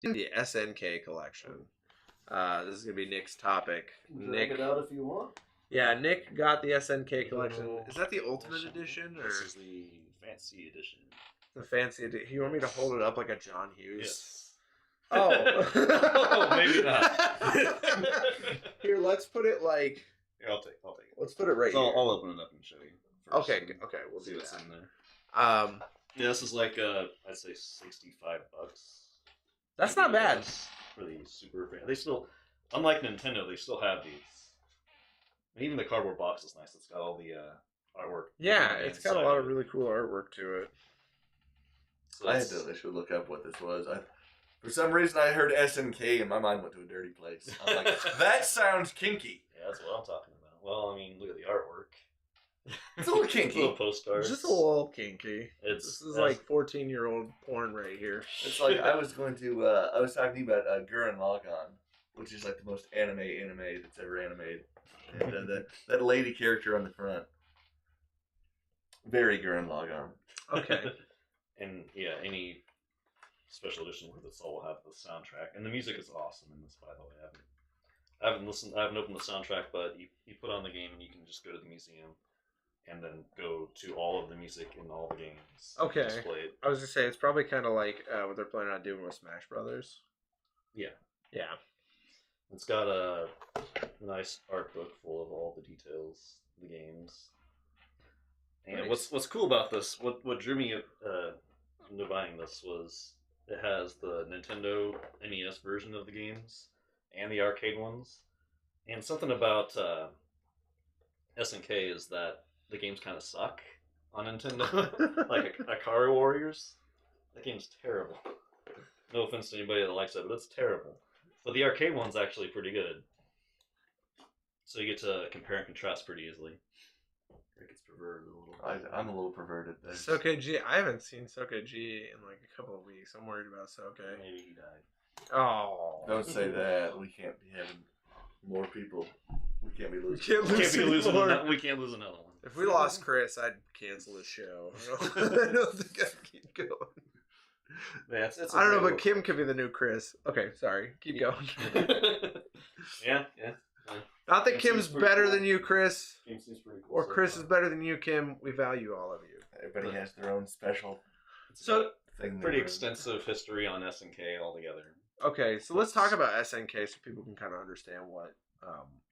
The SNK collection. This is gonna be Nick's topic. Drag it out if you want. Yeah, Nick got the SNK collection. Is that the Ultimate Edition or This is the fancy edition. the fancy edition? You want me to hold it up like a John Hughes? Yes. Oh. Oh, maybe not. Here, let's put it like. Here, I'll take it. Let's put it right So here. I'll open it up and show you. First Okay, and okay, we'll see do what's that. in there. Yeah, This is like I'd say $65. that's not bad. For the super fan. They still, unlike Nintendo, they still have these. And even the cardboard box is nice. It's got all the artwork. Yeah, it's got a lot of really cool artwork to it. So I should look up what this was. For some reason, I heard SNK and my mind went to a dirty place. I'm like, that sounds kinky. Yeah, that's what I'm talking about. Well, I mean, look at the artwork. It's a little kinky. Little postcards. Just a little kinky. This is like 14-year-old porn right here. It's like I was talking to you about Gurren Lagann, which is like the most anime that's ever animated. And that lady character on the front, very Gurren Lagann. Okay. And yeah, any special edition with this all will have the soundtrack, and the music is awesome in this. By the way, I haven't opened the soundtrack, but you put on the game and you can just go to the museum and then go to all of the music in all the games. Okay. Just play it. I was gonna say it's probably kind of like what they're planning on doing with Smash Brothers. Yeah. Yeah. It's got a nice art book full of all the details of the games. And Nice. what's cool about this, what drew me into buying this was it has the Nintendo NES version of the games and the arcade ones. And something about SNK is that the games kind of suck on Nintendo. Like Akari Warriors. That game's terrible. No offense to anybody that likes it, but it's terrible. But the arcade one's actually pretty good. So you get to compare and contrast pretty easily. Rick gets perverted a little. I'm a little perverted there. Soke G. I haven't seen Soke G in like a couple of weeks. I'm worried about Soke. Maybe he died. Oh. Don't say that. We can't be having more people. We can't be losing. can't lose We can't lose another one. If we lost Chris, I'd cancel the show. I don't think I'd keep going. Yeah, it's I don't know, but Kim could be the new Chris. Okay, sorry. Keep going. yeah. Not that Kim Kim's seems pretty better cool. than you, Chris, Game seems pretty cool. or so Chris far. is better than you, Kim. We value all of you. Everybody has their own special So thing. pretty extensive history on SNK altogether. Okay, so let's talk about SNK so people can kind of understand what,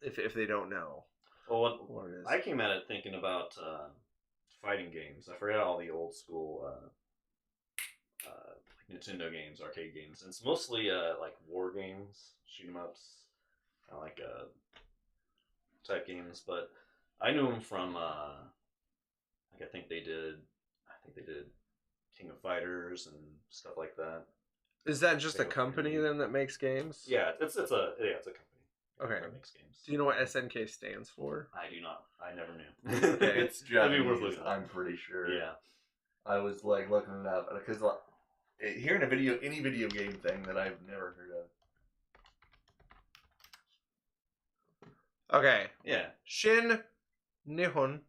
if they don't know Well, what it is. I came at it thinking about fighting games. I forgot all the old school like Nintendo games, arcade games. And it's mostly like war games, shoot 'em ups, kind of like type games. But I knew them from like I think they did King of Fighters and stuff like that. Is that just a company then that makes games? Yeah, it's a company. Okay. That makes games. Do you know what SNK stands for? I do not. I never knew. Okay. It's That'd be worth Japanese. looking up. I'm pretty sure. Yeah. I was like looking it up because hearing any video game thing that I've never heard of. Okay. Yeah. Shin Nihon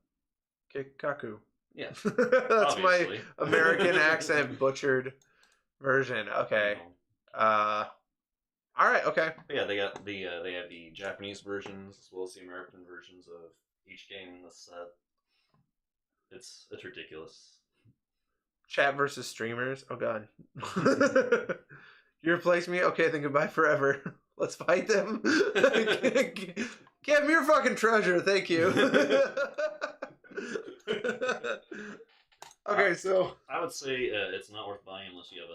Kikaku. Yeah. That's Obviously. my American accent butchered version. Okay. All right. Okay. Yeah, they have the Japanese versions as well as the American versions of each game in the set. It's ridiculous. Chat versus streamers. Oh god. You replace me? Okay, then goodbye forever. Let's fight them. Give me your fucking treasure. Thank you. Okay, so I would say it's not worth buying unless you have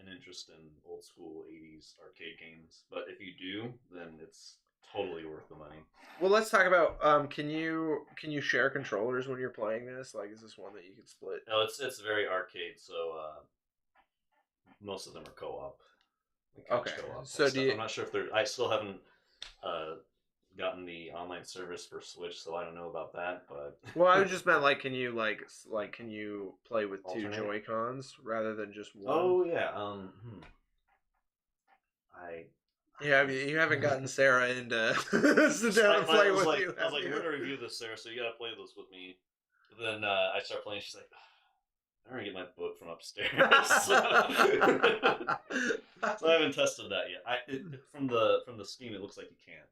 an interest in old school 80s arcade games. But if you do, then it's totally worth the money. well, let's talk about can you share controllers when you're playing this? Like, is this one that you can split? No, it's very arcade, so most of them are co-op. Okay, Co-op so stuff. do you- I'm not sure if they're. I still haven't gotten the online service for Switch, so I don't know about that. But Well, I just meant like, can you can you play with two Alternate? Joy-Cons rather than just one? oh yeah, Yeah, I mean, you haven't gotten Sarah into sit down and play with you. I was have like, you? we're gonna review this, Sarah, so you gotta play this with me. But then I start playing. She's like, I'm gonna get my book from upstairs. So I haven't tested that yet. From the Steam, it looks like you can't.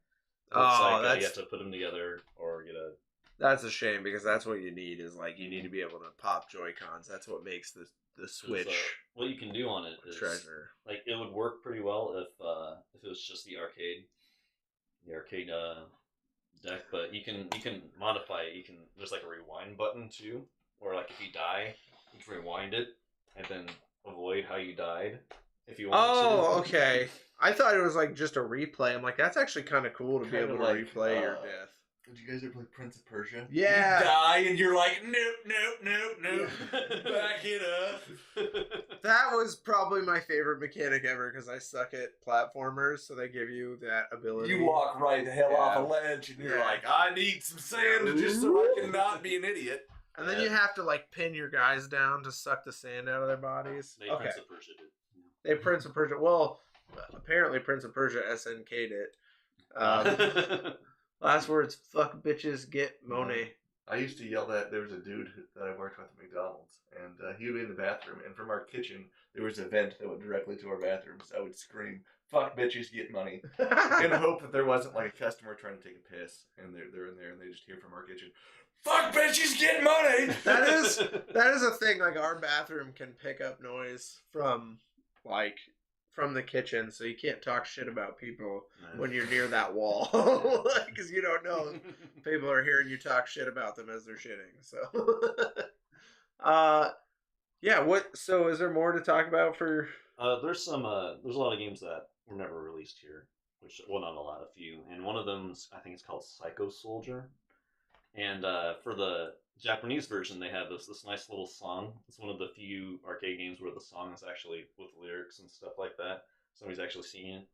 It looks like you have to put them together or get a. That's a shame because that's what you need. Is like you need to be able to pop Joy-Cons. That's what makes the Switch. What you can do on it is treasure. Like it would work pretty well if it was just the arcade deck, but you can modify it. There's like a rewind button too, or like if you die, you can rewind it and then avoid how you died if you want to. Oh, okay. I thought it was like just a replay. I'm like, that's actually kind of cool to be able to replay your death. Did you guys ever play Prince of Persia? Yeah. You die and you're like, nope. Back it up. That was probably my favorite mechanic ever because I suck at platformers, so they give you that ability. You walk right the hell off a ledge and you're like, I need some sand just so I can not be an idiot. And then you have to like pin your guys down to suck the sand out of their bodies. Prince of Persia did. They Prince of Persia. Well, apparently Prince of Persia SNK'd it. Last words, fuck bitches, get Monet. I used to yell that. There was a dude that I worked with at McDonald's, and he would be in the bathroom, and from our kitchen, there was a vent that went directly to our bathrooms. I would scream, fuck bitches, get money, in the hope that there wasn't like a customer trying to take a piss, and they're in there, and they just hear from our kitchen, fuck bitches, get money! That is a thing, like our bathroom can pick up noise from the kitchen, so you can't talk shit about people when you're near that wall, because you don't know if people are hearing you talk shit about them as they're shitting. So, yeah. So, is there more to talk about for? There's a lot of games that were never released here, not a lot, a few, and one of them I think it's called Psycho Soldier, and for the Japanese version they have this nice little song. It's one of the few arcade games where the song is actually with lyrics and stuff like that. Somebody's actually singing it.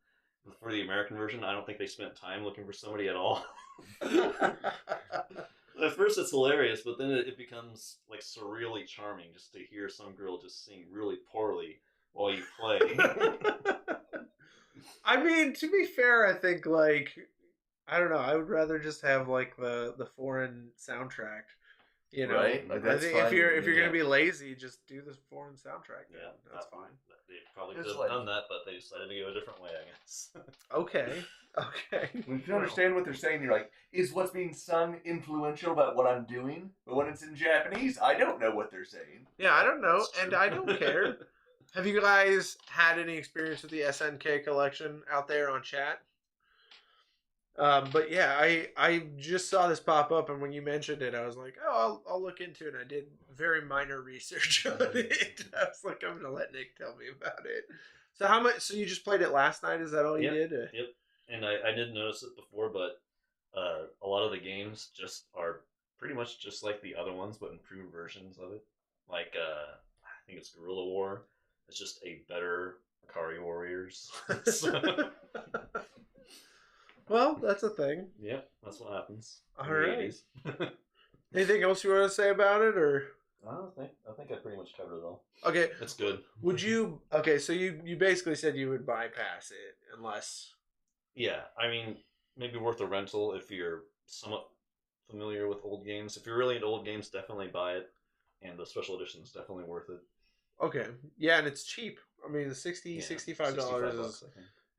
For the American version, I don't think they spent time looking for somebody at all. At first it's hilarious, but then it becomes like surreally charming just to hear some girl just sing really poorly while you play. I mean, to be fair, I think like I don't know, I would rather just have like the foreign soundtrack. You know, right? Like, I think if you're gonna be lazy, just do the foreign soundtrack. Yeah, that's fine. They probably could have done that, but they decided to go a different way, I guess. Okay. When you understand what they're saying, you're like, is what's being sung influential about what I'm doing? But when it's in Japanese, I don't know what they're saying. Yeah, I don't know, and I don't care. Have you guys had any experience with the SNK collection out there on chat? But yeah, I just saw this pop up, and when you mentioned it, I was like, oh, I'll look into it. And I did very minor research on it. I was like, I'm gonna let Nick tell me about it. So how much? So you just played it last night? Is that all you did? Yep. And I didn't notice it before, but a lot of the games just are pretty much just like the other ones, but improved versions of it. Like I think it's Guerrilla War. It's just a better Akari Warriors. Well, that's a thing. Yeah, that's what happens. All right. Anything else you want to say about it, or? I think I pretty much covered it all. Okay. It's good. Would you? Okay, so you basically said you would bypass it unless. Yeah, I mean, maybe worth a rental if you're somewhat familiar with old games. If you're really into old games, definitely buy it, and the special edition is definitely worth it. Okay. Yeah, and it's cheap. I mean, $65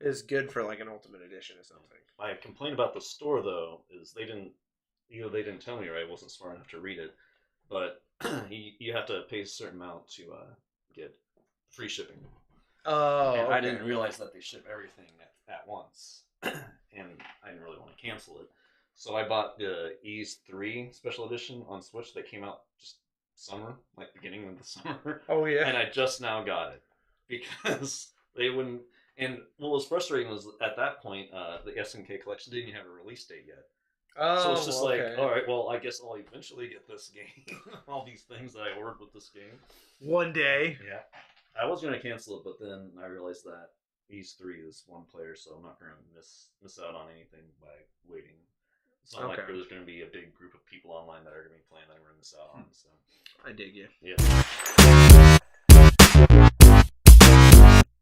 is good for like an Ultimate Edition or something. My complaint about the store though is they didn't tell me, right? I wasn't smart enough to read it, but you have to pay a certain amount to get free shipping. Oh, and okay. I didn't realize that they ship everything at once, and I didn't really want to cancel it. So I bought the Ys 3 Special Edition on Switch that came out just summer, like beginning of the summer. Oh yeah. And I just now got it because they wouldn't. And what was frustrating was at that point, the SNK collection didn't even have a release date yet. Oh, so it's just like, all right, well, I guess I'll eventually get this game. All these things that I ordered with this game. One day. Yeah. I was going to cancel it, but then I realized that Ys 3 is one player, so I'm not going to miss out on anything by waiting. It's not like there's going to be a big group of people online that are going to be playing that I'm going to miss out on. So I dig you. Yeah.